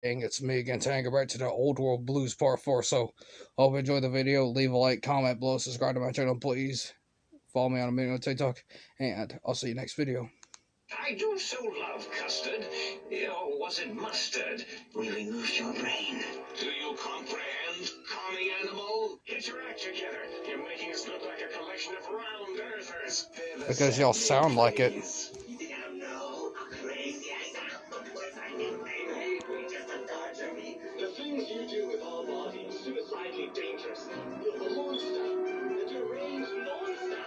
Dang, it's me again, Tango, back to the Old World Blues Part 4. So, hope you enjoyed the video. Leave a like, comment below, subscribe to my channel, please. Follow me on a minute on TikTok, and I'll see you next video. I do so love custard. Or was it mustard? Really moves your brain. Do you comprehend, commie animal? Get your act together. You're making us look like a collection of round earthers. Because y'all sound like it. The things you do with our bodies, suicidally dangerous. You're the monster. The deranged monster.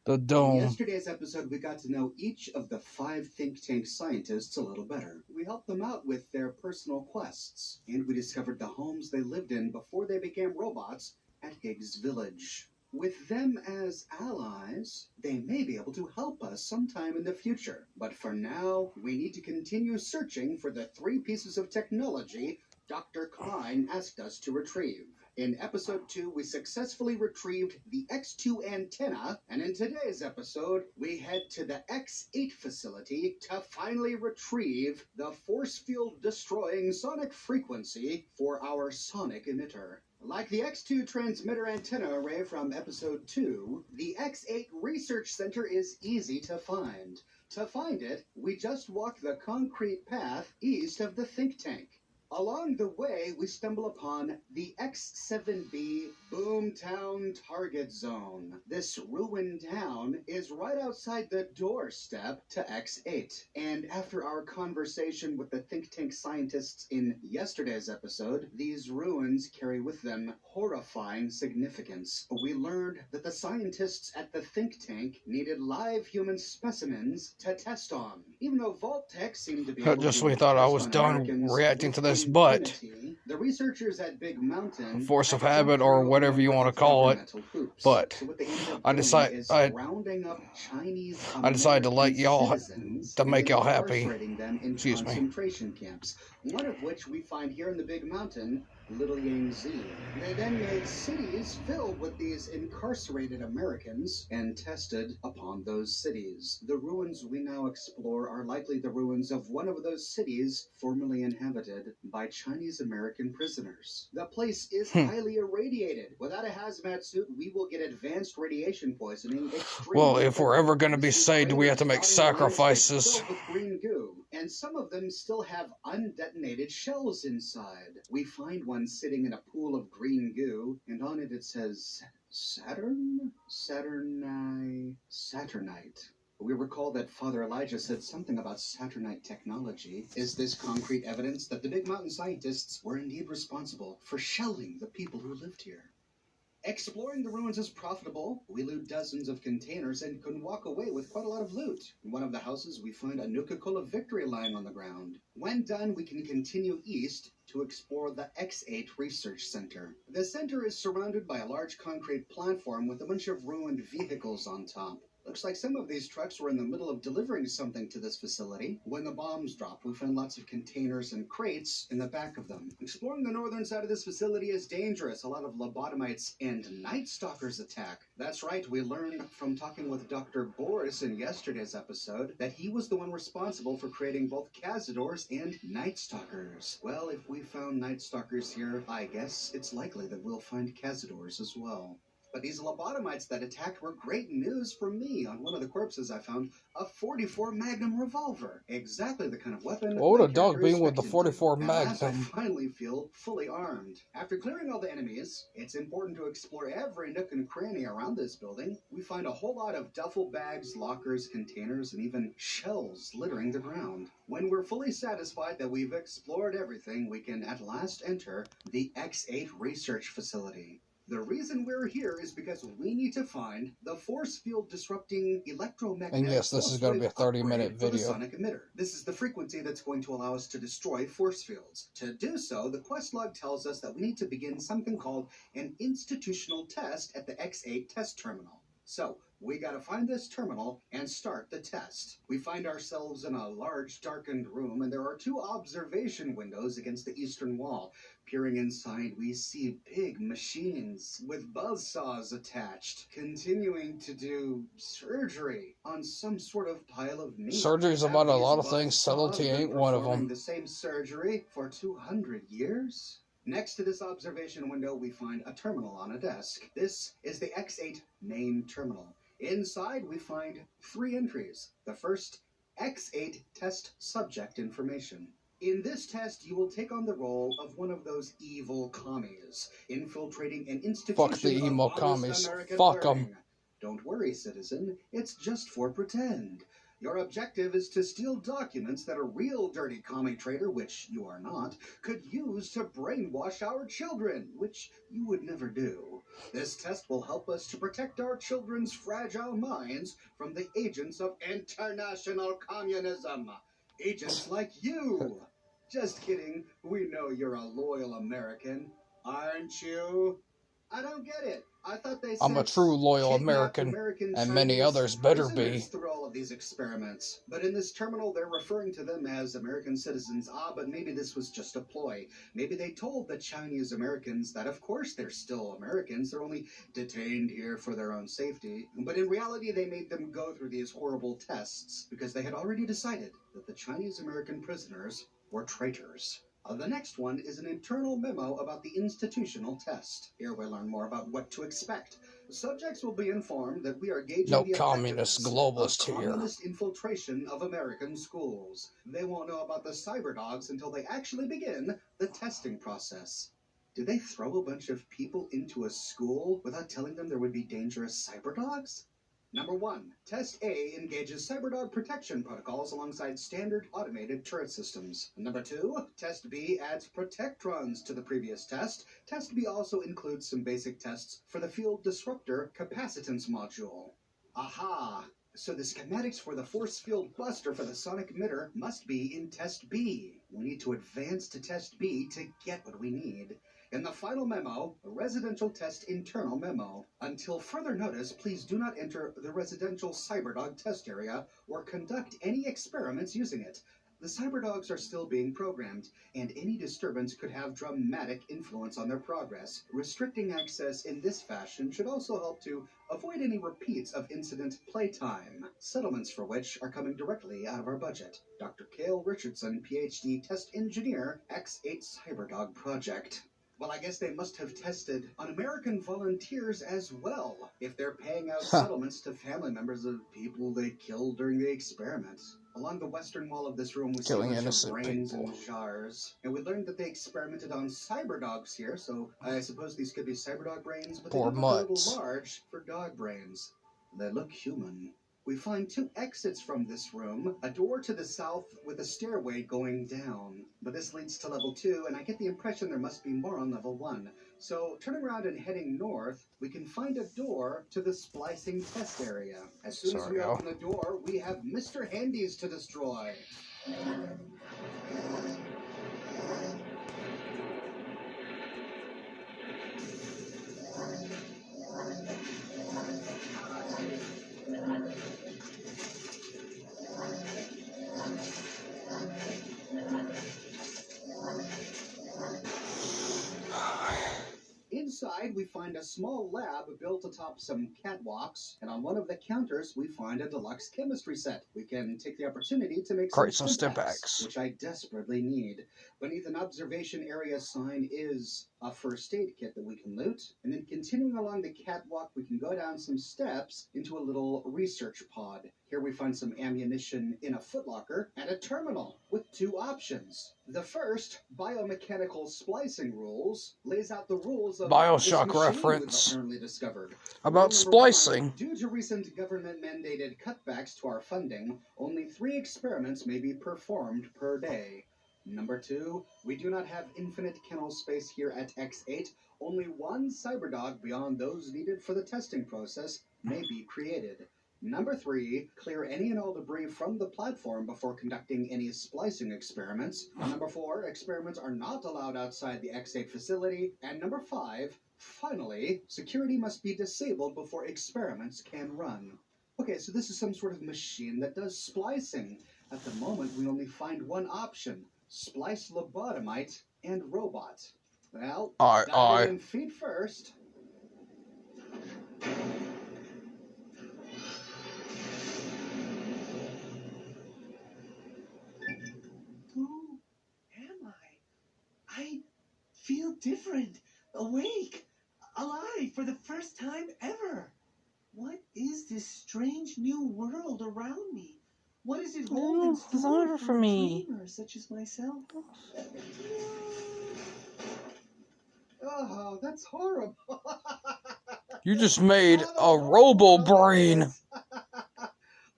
The dome. In yesterday's episode, we got to know each of the 5 think tank scientists a little better. We helped them out with their personal quests, and we discovered the homes they lived in before they became robots at Higgs Village. With them as allies, they may be able to help us sometime in the future. But for now, we need to continue searching for the 3 pieces of technology Dr. Klein asked us to retrieve. In episode 2, we successfully retrieved the X2 antenna, and in today's episode, we head to the X8 facility to finally retrieve the force field destroying sonic frequency for our sonic emitter. Like the X2 transmitter antenna array from episode 2, the X8 research center is easy to find. To find it, we just walk the concrete path east of the think tank. Along the way, we stumble upon the X7B Boomtown Target Zone. This ruined town is right outside the doorstep to X8. And after our conversation with the think tank scientists in yesterday's episode, these ruins carry with them horrifying significance. We learned that the scientists at the think tank needed live human specimens to test on. Even though Vault-Tec seemed to be Just when we thought I was done reacting to this, but the researchers at Big Mountain, force of habit or whatever you want to call it, but I decided to let y'all to make y'all happy. Excuse me. Concentration camps, one of which we find here in the Big Mountain, Little Yangtze. They then made cities filled with these incarcerated Americans and tested upon those cities. The ruins we now explore are likely the ruins of one of those cities formerly inhabited by Chinese American prisoners. The place is highly irradiated. Without a hazmat suit, we will get advanced radiation poisoning. Well, if we're ever going to be saved, we have to make sacrifices. With green goo, and some of them still have undetonated shells inside. We find one sitting in a pool of green goo, and on it says Saturnite. We recall that Father Elijah said something about Saturnite technology. Is this concrete evidence that the Big Mountain scientists were indeed responsible for shelling the people who lived here? Exploring the ruins is profitable. We loot dozens of containers and can walk away with quite a lot of loot. In one of the houses, we find a Nuka-Cola Victory lying on the ground. When done, we can continue east to explore the X8 Research Center. The center is surrounded by a large concrete platform with a bunch of ruined vehicles on top. Looks like some of these trucks were in the middle of delivering something to this facility. When the bombs dropped, we found lots of containers and crates in the back of them. Exploring the northern side of this facility is dangerous. A lot of lobotomites and night stalkers attack. That's right, we learned from talking with Dr. Boris in yesterday's episode that he was the one responsible for creating both Cazadors and night stalkers. Well, if we found night stalkers here, I guess it's likely that we'll find Cazadors as well. But these lobotomites that attacked were great news for me. On one of the corpses I found a .44 Magnum revolver. Exactly the kind of weapon. What would a dog be with the .44 Magnum? I finally feel fully armed. After clearing all the enemies, it's important to explore every nook and cranny around this building. We find a whole lot of duffel bags, lockers, containers, and even shells littering the ground. When we're fully satisfied that we've explored everything, we can at last enter the X8 research facility. The reason we're here is because we need to find the force field disrupting electromagnetic. And yes, this is going to be a 30-minute video. Sonic emitter. This is the frequency that's going to allow us to destroy force fields. To do so, the quest log tells us that we need to begin something called an institutional test at the X8 test terminal. So, we gotta find this terminal and start the test. We find ourselves in a large darkened room, and there are 2 observation windows against the eastern wall. Peering inside, we see big machines with buzzsaws attached, continuing to do surgery on some sort of pile of meat. Surgery's about a lot of things. Subtlety ain't one of Performing them. the same surgery for 200 years? Next to this observation window, we find a terminal on a desk. This is the X8 main terminal. Inside, we find 3 entries. The first, X8 test subject information. In this test, you will take on the role of one of those evil commies, infiltrating an institution Fuck the emo of honest commies. American Fuck 'em. learning. Don't worry, citizen. It's just for pretend. Your objective is to steal documents that a real dirty commie trader, which you are not, could use to brainwash our children, which you would never do. This test will help us to protect our children's fragile minds from the agents of international communism. Agents like you. Just kidding. We know you're a loyal American, aren't you? I don't get it. I thought they said I'm a true loyal kidnapped American, and many others better be. prisoners through all of these experiments. But in this terminal, they're referring to them as American citizens. But maybe this was just a ploy. Maybe they told the Chinese Americans that, of course, they're still Americans. They're only detained here for their own safety. But in reality, they made them go through these horrible tests because they had already decided that the Chinese American prisoners were traitors. The next one is an internal memo about the institutional test. Here we learn more about what to expect. Subjects will be informed that we are gauging No the communist effectiveness globalist of here. communist infiltration of American schools. They won't know about the cyberdogs until they actually begin the testing process. Did they throw a bunch of people into a school without telling them there would be dangerous cyberdogs? Number 1. Test A engages cyberdog protection protocols alongside standard automated turret systems. Number 2. Test B adds protectrons to the previous test. Test B also includes some basic tests for the field disruptor capacitance module. Aha! So the schematics for the force field buster for the sonic emitter must be in Test B. We need to advance to Test B to get what we need. In the final memo, a residential test internal memo. Until further notice, please do not enter the residential cyberdog test area or conduct any experiments using it. The cyberdogs are still being programmed, and any disturbance could have dramatic influence on their progress. Restricting access in this fashion should also help to avoid any repeats of incident playtime, settlements for which are coming directly out of our budget. Dr. Cale Richardson, PhD Test Engineer, X8 Cyberdog Project. Well, I guess they must have tested on American volunteers as well, if they're paying out settlements to family members of people they killed during the experiments. Along the western wall of this room, we see a bunch of brains in jars. And we learned that they experimented on cyberdogs here, so I suppose these could be cyberdog brains, but they look a little large for dog brains. They look human. We find 2 exits from this room, a door to the south with a stairway going down. But this leads to level 2, and I get the impression there must be more on level 1. So, turning around and heading north, we can find a door to the splicing test area. As soon as we open the door, we have Mr. Handies to destroy. Inside, we find a small lab built atop some catwalks, and on one of the counters, we find a deluxe chemistry set. We can take the opportunity to make some stimpaks, which I desperately need. Beneath an observation area sign is a first aid kit that we can loot, and then continuing along the catwalk, we can go down some steps into a little research pod. Here we find some ammunition in a footlocker and a terminal with 2 options. The first, biomechanical splicing rules, lays out the rules of Bioshock reference apparently discovered. about splicing. Due to recent government-mandated cutbacks to our funding, only 3 experiments may be performed per day. Number 2, we do not have infinite kennel space here at X8. Only 1 cyberdog beyond those needed for the testing process may be created. Number 3, clear any and all debris from the platform before conducting any splicing experiments. Number 4, experiments are not allowed outside the X8 facility. And number 5, Finally, security must be disabled before experiments can run. Okay, so this is some sort of machine that does splicing. At the moment, we only find one option: splice lobotomite and robot. Well, diving in feet first. Who am I? I feel different, awake, alive for the first time ever. What is this strange new world around me? What is it holding in store for me? Dreamers such as myself? Oh, that's horrible. You just made a robo brain.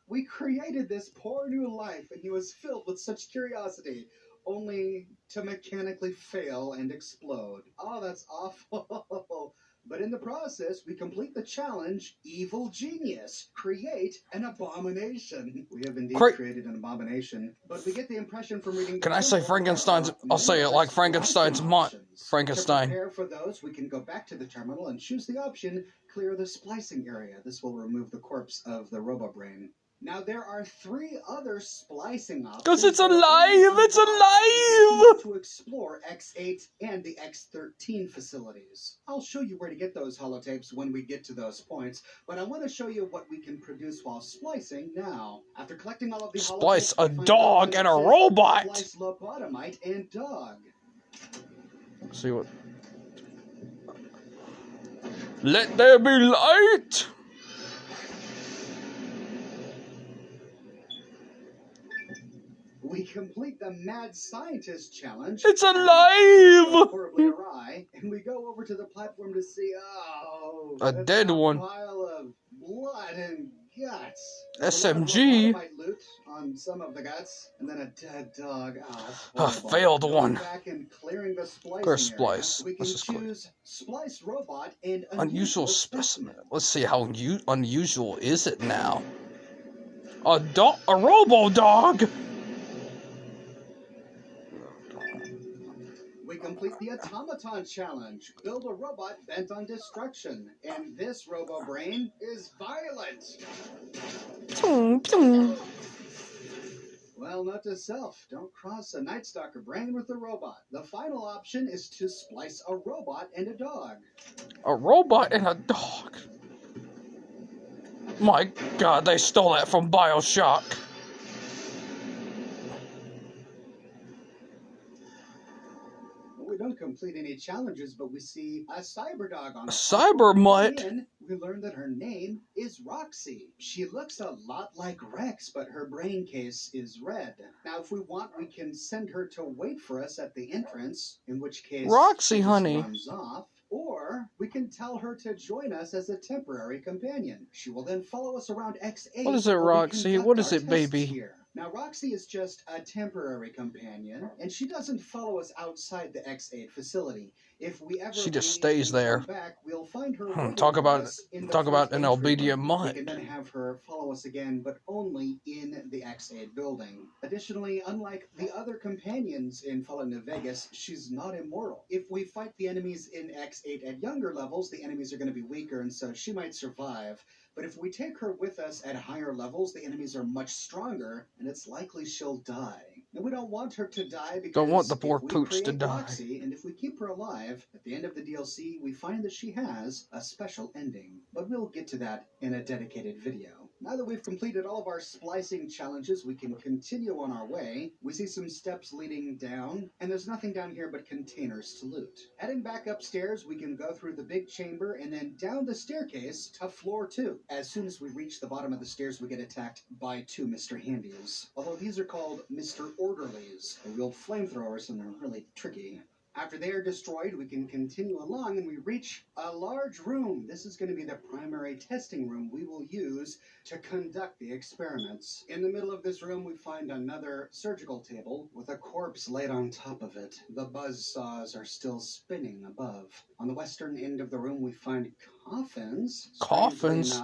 We created this poor new life, and he was filled with such curiosity, only to mechanically fail and explode. Oh, that's awful. But in the process, we complete the challenge, Evil Genius. Create an abomination. We have indeed created an abomination, but we get the impression from reading... Can I say Frankenstein's... I'll say it like Frankenstein's Frankenstein. To prepare for those, we can go back to the terminal and choose the option, clear the splicing area. This will remove the corpse of the RoboBrain. Now, there are 3 other splicing options. Because it's alive! It's alive! To explore X8 and the X13 facilities. I'll show you where to get those holotapes when we get to those points, but I want to show you what we can produce while splicing now. After collecting all of the splice a dog and a robot! Splice lobotomite and dog. Let's see what... Let there be light! We complete the Mad Scientist Challenge. It's alive! Horribly awry, and we go over to the platform to see, a dead one. Pile of blood and guts. SMG. Loot on some of the guts, and then a dead dog. A failed one. Back and clearing the Or splice. We can choose splice robot and unusual specimen. Let's see how unusual is it now. A robo dog. We complete the Automaton Challenge. Build a robot bent on destruction. And this RoboBrain is violent. Well, note to self, don't cross a Night Stalker brain with a robot. The final option is to splice a robot and a dog. A robot and a dog? My God, they stole that from BioShock. We don't complete any challenges, but we see a cyber dog on a cyber mutt. We learn that her name is Roxy. She looks a lot like Rex, but her brain case is red. Now, if we want, we can send her to wait for us at the entrance, in which case Roxy, she honey. runs off. Or we can tell her to join us as a temporary companion. She will then follow us around X8. What is it, Roxy? What is it, baby? Here. Now, Roxy is just a temporary companion, and she doesn't follow us outside the X8 facility. If we ever she just stays there. Back, we'll find her talk about an obedient mutt. We can then have her follow us again, but only in the X8 building. Additionally, unlike the other companions in Fallout New Vegas, she's not immortal. If we fight the enemies in X8 at younger levels, the enemies are going to be weaker, and so she might survive. But if we take her with us at higher levels, the enemies are much stronger, and it's likely she'll die. And we don't want her to die because don't want the poor pooch to die. Roxy, and if we keep her alive, at the end of the DLC, we find that she has a special ending. But we'll get to that in a dedicated video. Now that we've completed all of our splicing challenges, we can continue on our way. We see some steps leading down, and there's nothing down here but containers to loot. Heading back upstairs, we can go through the big chamber and then down the staircase to floor 2. As soon as we reach the bottom of the stairs, we get attacked by 2 Mr. Handies. Although these are called Mr. Orderlies. They're real flamethrowers, and they're really tricky. After they are destroyed, we can continue along and we reach a large room. This is going to be the primary testing room we will use to conduct the experiments. In the middle of this room, we find another surgical table with a corpse laid on top of it. The buzz saws are still spinning above. On the western end of the room, we find coffins. Coffins?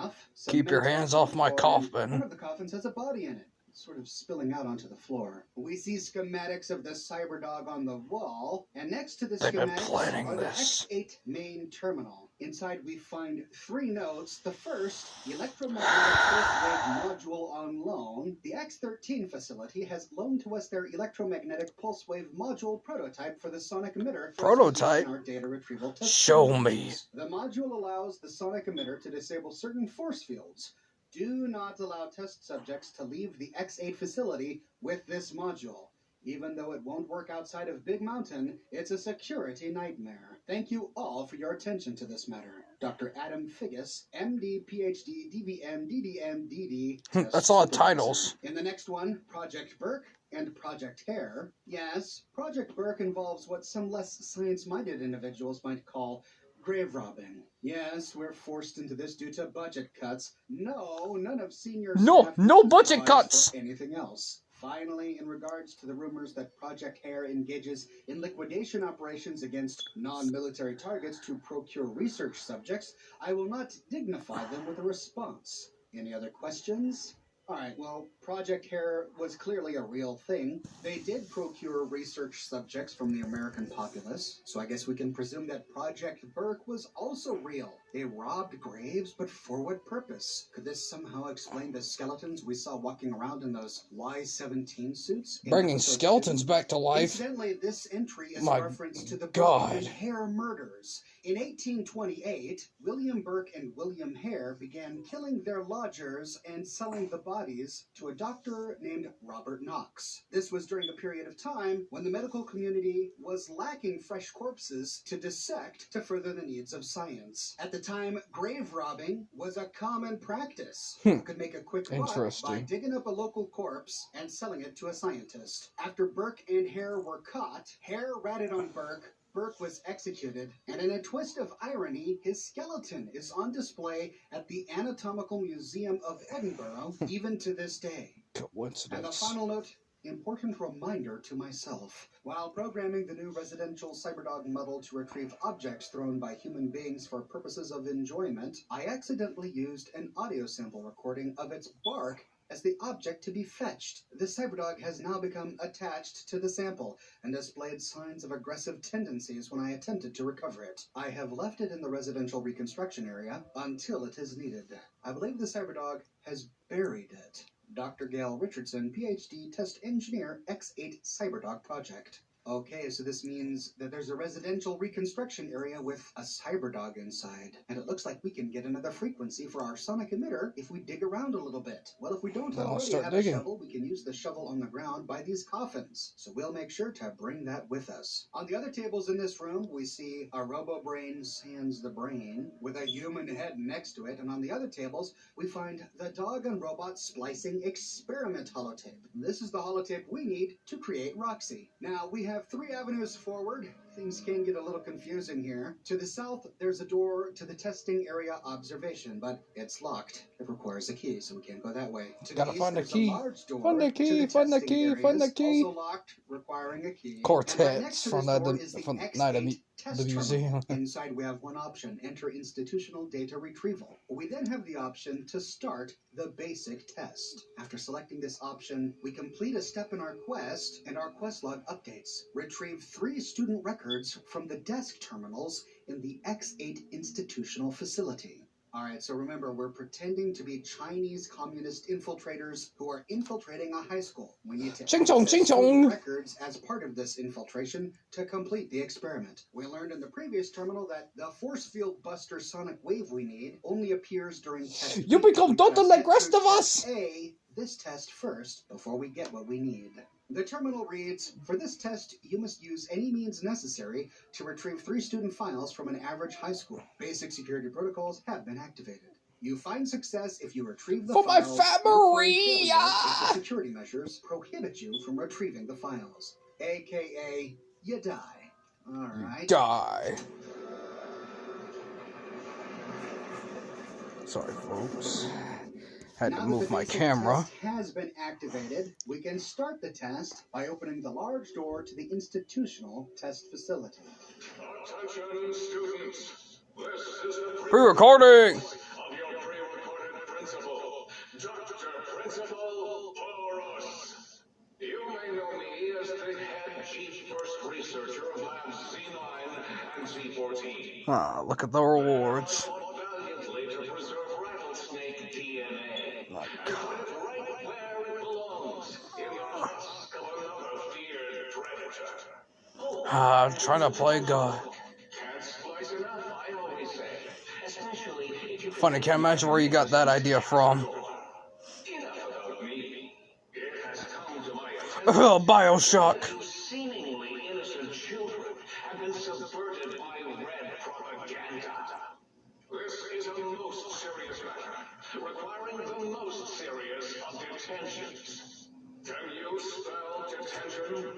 Keep your hands off my coffin. One of the coffins has a body in it. sort of spilling out onto the floor. We see schematics of the Cyberdog on the wall, and next to the They've been schematics planning are this. the X8 main terminal. Inside we find 3 notes. The first, electromagnetic pulse wave module on loan. The X13 facility has loaned to us their electromagnetic pulse wave module prototype for the sonic emitter. Prototype? Our data retrieval test Show me. The module allows the sonic emitter to disable certain force fields. Do not allow test subjects to leave the X8 facility with this module. Even though it won't work outside of Big Mountain, it's a security nightmare. Thank you all for your attention to this matter. Dr. Adam Figgis, MD, PhD, DVM, DDM, DD. That's a lot of titles. In the next one, Project Burke and Project Hare. Yes, Project Burke involves what some less science-minded individuals might call grave robbing. Yes, we're forced into this due to budget cuts. No, none of senior staff no budget cuts. or anything else. Finally, in regards to the rumors that Project Hare engages in liquidation operations against non-military targets to procure research subjects, I will not dignify them with a response. Any other questions? Alright, well, Project Hare was clearly a real thing. They did procure research subjects from the American populace, so I guess we can presume that Project Burke was also real. They robbed graves, but for what purpose? Could this somehow explain the skeletons we saw walking around in those Y-17 suits? Bringing skeletons back to life. Incidentally, this entry is My a reference to the God. Burke and Hare murders. In 1828, William Burke and William Hare began killing their lodgers and selling the bodies to a doctor named Robert Knox. This was during a period of time when the medical community was lacking fresh corpses to dissect to further the needs of science. At the time, grave robbing was a common practice. You could make a quick buck by digging up a local corpse and selling it to a scientist. After Burke and Hare were caught, Hare ratted on Burke. Burke was executed, and in a twist of irony, his skeleton is on display at the Anatomical Museum of Edinburgh, even to this day. Coincidence. And the final note, important reminder to myself. While programming the new residential Cyberdog model to retrieve objects thrown by human beings for purposes of enjoyment, I accidentally used an audio sample recording of its bark as the object to be fetched. The Cyberdog has now become attached to the sample and displayed signs of aggressive tendencies when I attempted to recover it. I have left it in the residential reconstruction area until it is needed. I believe the Cyberdog has buried it. Dr. Gail Richardson, PhD, Test Engineer, X8 Cyberdog Project. Okay, so this means that there's a residential reconstruction area with a Cyberdog inside. And it looks like we can get another frequency for our sonic emitter if we dig around a little bit. Well, if we don't already have a shovel, we can use the shovel on the ground by these coffins. So we'll make sure to bring that with us. On the other tables in this room, we see a RoboBrain sans the brain with a human head next to it. And on the other tables, we find the dog and robot splicing experiment holotape. This is the holotape we need to create Roxy. Now, we have 3 avenues forward. Things can get a little confusing here. To the south, there's a door to the testing area observation, but it's locked. It requires a key, so we can't go that way. To the east, find the there's key. a large door Find the key, to the find the testing key, find the areas, key. also locked, requiring a key. Quartets from the the night of the museum. Inside we have one option, enter institutional data retrieval. We then have the option to start the basic test. After selecting this option, we complete a step in our quest, and our quest log updates. Retrieve 3 student records from the desk terminals in the X8 institutional facility. Alright, so remember, we're pretending to be Chinese communist infiltrators who are infiltrating a high school. We need to access student records as part of this infiltration to complete the experiment. We learned in the previous terminal that the force field buster sonic wave we need only appears during test. You become total like rest of us! This test first before we get what we need. The terminal reads, for this test, you must use any means necessary to retrieve 3 student files from an average high school. Basic security protocols have been activated. You find success if you retrieve the files. For my family! If the security measures prohibit you from retrieving the files. AKA, you die. Alright. Die. Sorry, folks. Had to move my camera. Test has been activated. We can start the test by opening the large door to the institutional test facility. Attention, students. This is the Pre-recording! of your pre-recorded principal, Dr. Principal Poro. as the head chief first researcher of Labs C9 and C14. Ah, look at the rewards. Valiantly to preserve rattlesnake DNA. My And put it right where it belongs, in the husk of another feared predator. I'm trying to play God. Can't splice enough, I always say. Especially if you Funny, can't imagine where you got that idea from. enough about me. It has come to my attention. Bioshock. Two seemingly innocent children have been subverted by red propaganda. This is a most serious matter, requiring the most serious of detentions. Can you spell detention?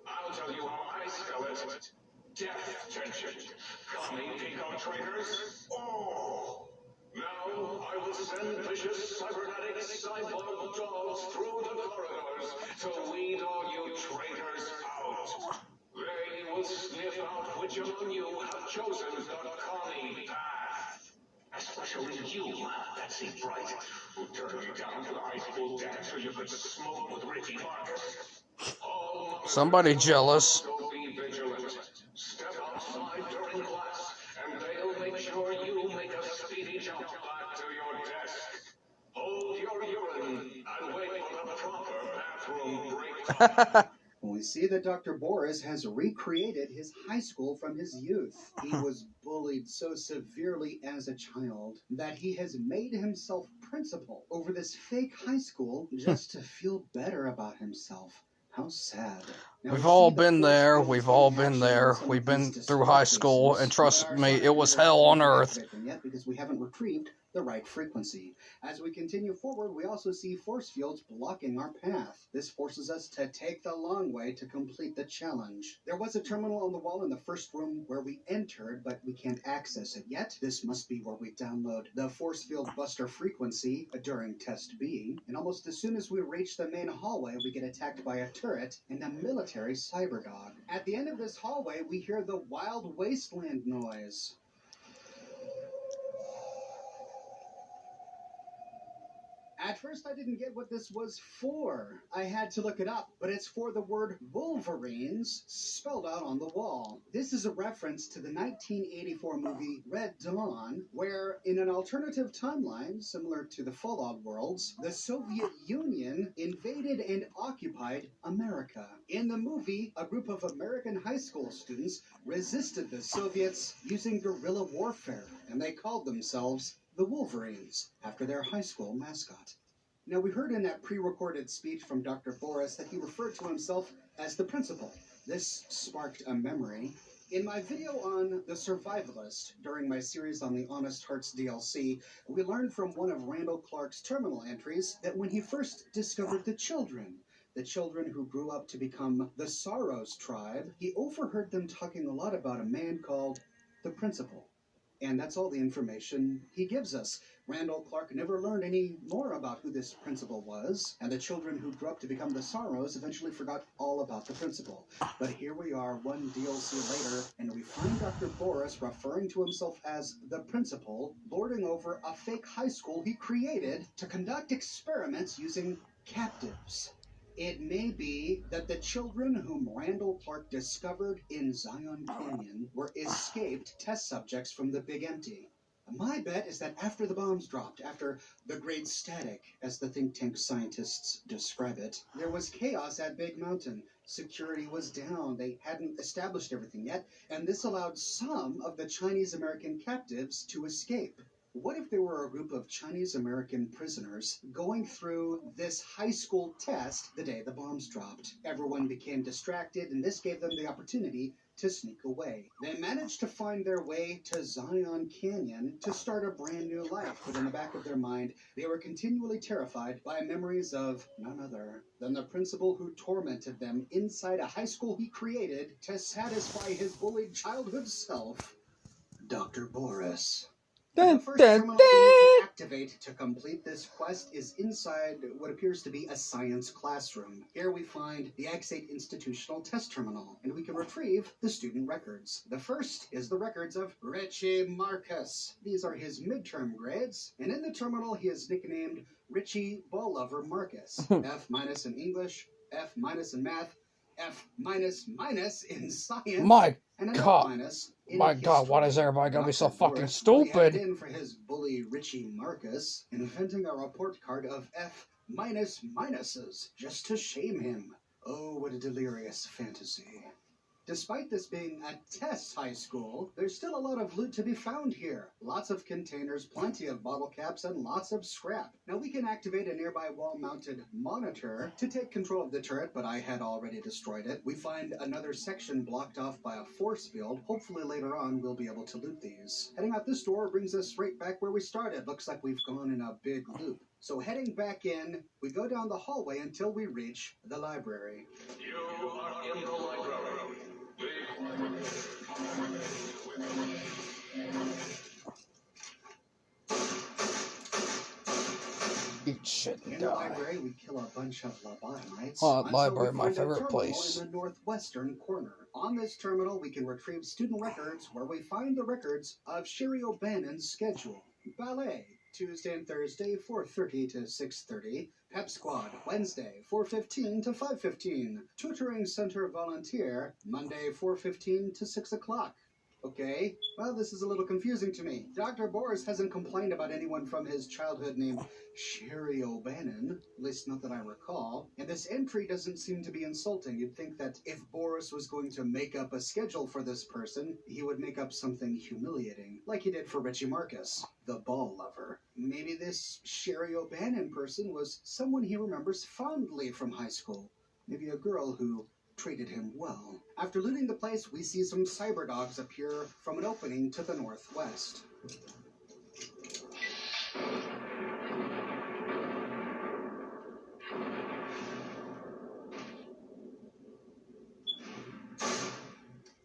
I'll tell you how I spell it. Death tension. Commie Pico traitors. Oh! Now I will send vicious cybernetic cyborg dogs through the corridors to weed all you traitors out. They will sniff out which among you have chosen the commie path. Especially you, Betsy Bright, who turned me down to the high school dance so you could smoke with Richie Marcus. Somebody jealous. So be vigilant. Step outside during class, and they'll make sure you make a speedy jump back to your desk. Hold your urine and wait for the proper bathroom break. We see that Dr. Boris has recreated his high school from his youth. He was bullied so severely as a child that he has made himself principal over this fake high school just to feel better about himself. How sad. Now, We've we all see the been force there. fields We've all in been action there. in some We've of been these through high display school, cases, and trust but me, our it was scientists hell on haven't earth. activated them yet because we haven't retrieved the right frequency. As we continue forward, we also see force fields blocking our path. This forces us to take the long way to complete the challenge. There was a terminal on the wall in the first room where we entered, but we can't access it yet. This must be where we download the force field buster frequency during test B. And almost as soon as we reach the main hallway, we get attacked by a turret and a military cyberdog. At the end of this hallway, we hear the wild wasteland noise. At first, I didn't get what this was for. I had to look it up, but it's for the word Wolverines spelled out on the wall. This is a reference to the 1984 movie Red Dawn, where, in an alternative timeline similar to the Fallout worlds, the Soviet Union invaded and occupied America. In the movie, a group of American high school students resisted the Soviets using guerrilla warfare, and they called themselves the Wolverines, after their high school mascot. Now, we heard in that pre-recorded speech from Dr. Boris that he referred to himself as the principal. This sparked a memory. In my video on The Survivalist, during my series on the Honest Hearts DLC, we learned from one of Randall Clark's terminal entries that when he first discovered the children who grew up to become the Saros tribe, he overheard them talking a lot about a man called the principal. And that's all the information he gives us. Randall Clark never learned any more about who this principal was, and the children who grew up to become the Saros eventually forgot all about the principal. But here we are, one DLC later, and we find Dr. Boris referring to himself as the principal, lording over a fake high school he created to conduct experiments using captives. It may be that the children whom Randall Clark discovered in Zion Canyon were escaped test subjects from the Big Empty. My bet is that after the bombs dropped, after the Great Static, as the think tank scientists describe it, there was chaos at Big Mountain. Security was down, they hadn't established everything yet, and this allowed some of the Chinese-American captives to escape. What if there were a group of Chinese-American prisoners going through this high school test the day the bombs dropped? Everyone became distracted, and this gave them the opportunity to sneak away. They managed to find their way to Zion Canyon to start a brand new life, but in the back of their mind, they were continually terrified by memories of none other than the principal who tormented them inside a high school he created to satisfy his bullied childhood self, Dr. Boris. The first terminal we need to activate to complete this quest is inside what appears to be a science classroom. Here we find the X8 Institutional Test Terminal, and we can retrieve the student records. The first is the records of Richie Marcus. These are his midterm grades, and in the terminal he is nicknamed Richie Ball Lover Marcus. F- in English, F- in math, F in science. My and another God. minus in My God, why history. does everybody gotta be so Dr. fucking Boris really had it stupid? in for his bully Richie Marcus, inventing a report card of F minuses just to shame him. Oh, what a delirious fantasy. Despite this being a test high school, there's still a lot of loot to be found here. Lots of containers, plenty of bottle caps, and lots of scrap. Now we can activate a nearby wall-mounted monitor to take control of the turret, but I had already destroyed it. We find another section blocked off by a force field. Hopefully later on we'll be able to loot these. Heading out this door brings us right back where we started. Looks like we've gone in a big loop. So heading back in, we go down the hallway until we reach the library. You are in the library. Eat shit and In the die. library, we kill a bunch of lobotomites. Library, we my find a favorite terminal place. in the northwestern corner. On this terminal, we can retrieve student records where we find the records of Sherry O'Bannon's schedule. Ballet, Tuesday and Thursday, 4:30 to 6:30. Pep Squad, Wednesday, 4:15 to 5:15. Tutoring Center Volunteer, Monday, 4:15 to 6 o'clock. Okay, well, this is a little confusing to me. Dr. Boris hasn't complained about anyone from his childhood named Sherry O'Bannon, at least not that I recall. And this entry doesn't seem to be insulting. You'd think that if Boris was going to make up a schedule for this person, he would make up something humiliating, like he did for Richie Marcus, the ball lover. Maybe this Sherry O'Bannon person was someone he remembers fondly from high school. Maybe a girl who treated him well. After looting the place, we see some cyber dogs appear from an opening to the northwest.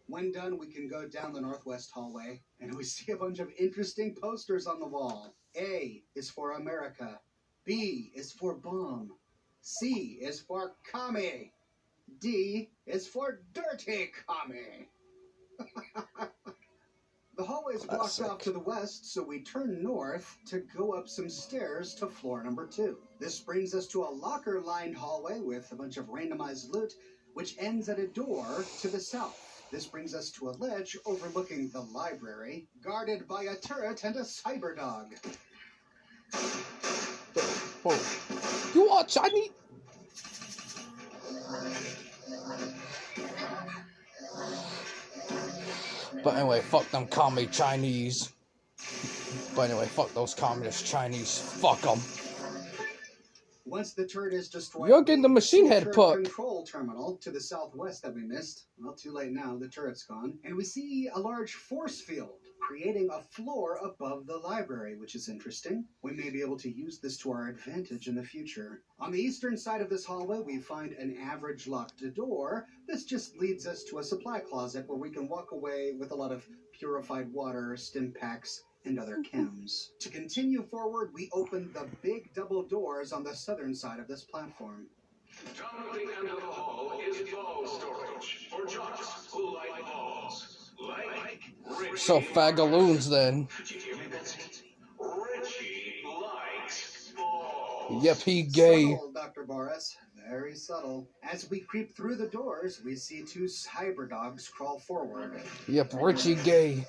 When done, we can go down the northwest hallway, and we see a bunch of interesting posters on the wall. A is for America. B is for bomb. C is for commie. D is for dirty commie. The hallway is blocked off to the west, so we turn north to go up some stairs to floor number 2. This brings us to a locker-lined hallway with a bunch of randomized loot, which ends at a door to the south. This brings us to a ledge overlooking the library, guarded by a turret and a cyber dog. Oh. You are Chinese? But anyway, fuck them commie Chinese. But anyway, fuck those communist Chinese. Fuck them. Once the turret is destroyed, You're getting the machine head turret puck. Control terminal to the southwest that we missed. Well, too late now. The turret's gone, and we see a large force field creating a floor above the library, which is interesting. We may be able to use this to our advantage in the future. On the eastern side of this hallway, we find an average locked door. This just leads us to a supply closet where we can walk away with a lot of purified water, stim packs, and other chems. To continue forward, we open the big double doors on the southern side of this platform. Down at the end of the hall is ball storage for jocks who like balls. Like Richie. So fagaloons then. Did you hear me, Betsy? Richie likes balls. Yep, he gay. Subtle, Dr. Boris. Very subtle. As we creep through the doors, we see 2 cyber dogs crawl forward. Yep, Richie gay.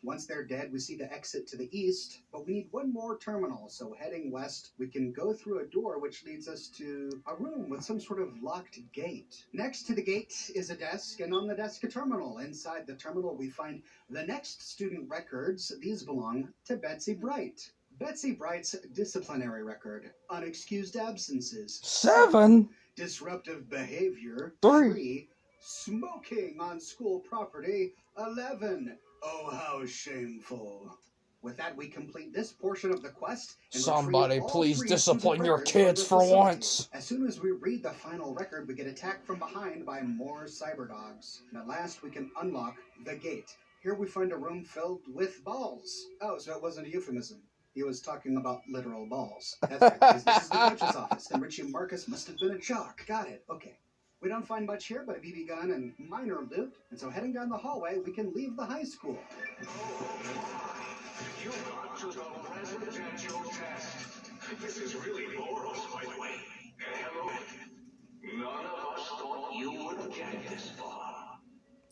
Once they're dead, we see the exit to the east, but we need one more terminal, so heading west, we can go through a door which leads us to a room with some sort of locked gate. Next to the gate is a desk, and on the desk a terminal. Inside the terminal we find the next student records. These belong to Betsy Bright. Betsy Bright's disciplinary record: unexcused absences, 7. disruptive behavior, 3. 3, smoking on school property, 11. Oh, how shameful. With that, we complete this portion of the quest. And Somebody retrieve all please 3 discipline student your records from kids the for facility. once. As soon as we read the final record, we get attacked from behind by more cyber dogs. And at last, we can unlock the gate. Here we find a room filled with balls. Oh, so it wasn't a euphemism. He was talking about literal balls. That's right, because this is the coach's office, and Richie Marcus must have been a jock. Got it, okay. We don't find much here but a BB gun and minor loot, and so heading down the hallway, we can leave the high school. You got to the presidential test. This is really Boros, by the way. Hello,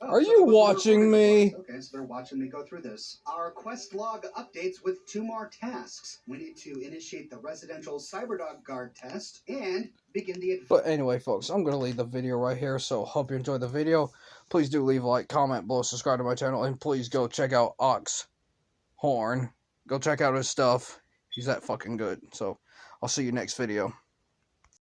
Are you watching me? Okay, so they're watching me go through this. Our quest log updates with 2 more tasks. We need to initiate the residential Cyberdog Guard test and begin the... But anyway, folks, I'm going to leave the video right here, so hope you enjoyed the video. Please do leave a like, comment below, subscribe to my channel, and please go check out Oxhorn. Go check out his stuff. He's that fucking good. So, I'll see you next video.